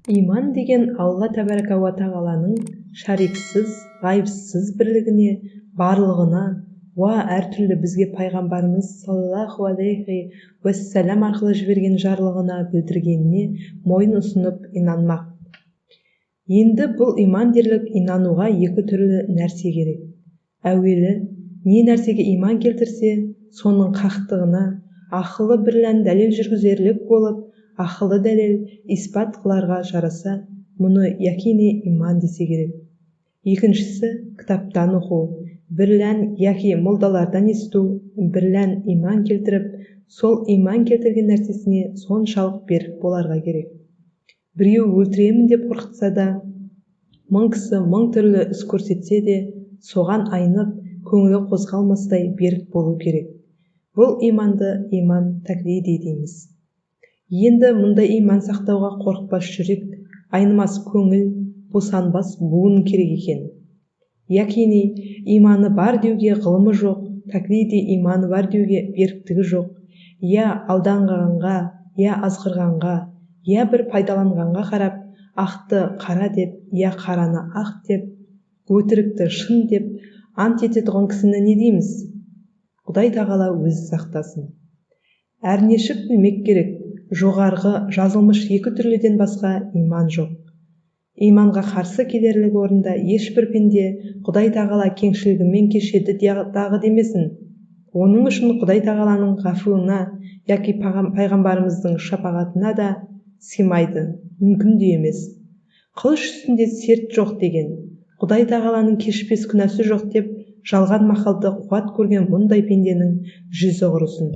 Иман деген Алла тәбәрәка ва тағаланың шариксіз, ғайыпсыз бірлігіне, барлығына ва әртүрлі бізге пайғамбарымыз саллаллаху алейхи уассалам арқылы жіберген жарлығына білдіргеніне мойын ұсынып инанмақ. Енді бұл иман дерлік инануға екі түрлі нәрсе керек. Әуелі, не нәрсеге иман келтірсе, соның қақтығына ақылы бірлән дәлел жүргізерлік болып, ақылы дәлел испат қыларға жараса, мұны яқини иман десе керек. Екіншісі, кітаптан оқу, бірлән яки молдалардан есту, бірлән иман келтіріп, сол иман келтірген нәрсесіне соншалық берік боларға керек. Біреу өлтіремін деп қорқытса да, мың кісі мың түрлі іс көрсетсе де, соған айнып, көңілі қозғалмастай берік болу керек. Бұл иманды иман тәклиди дейміз. Енді мұндай иман сақтауға қорықпас жүрек, айнымас көңіл, босанбас буын керек екен. Яқини иманы бар деуге ғылымы жоқ, тәклиди иманы бар деуге беріктігі жоқ. Я алданғанға, я азғырғанға, я бір пайдаланғанға қарап, ақты қара деп, я қараны ақ деп, өтірікті шын деп, ант ететұғын кісіні не дейміз? Құдай тағала өзі сақтасын. Әрнешік білмек керек, жоғарғы жазылмыш екі түрліден басқа иман жоқ. Иманға қарсы келерлік орында ешбір пенде Құдай тағала кеңшілігімен кешеді дағы демесін. Оның үшін Құдай тағаланың ғафуына, яки пайғамбарымыздың шапағатына да сыймайды, мүмкін де емес. Қылыш үстінде серт жоқ деген, Құдай тағаланың кешпес күнәсі жоқ деп жалған мақалды қуат көрген мұндай пенденің жүзі құрысын.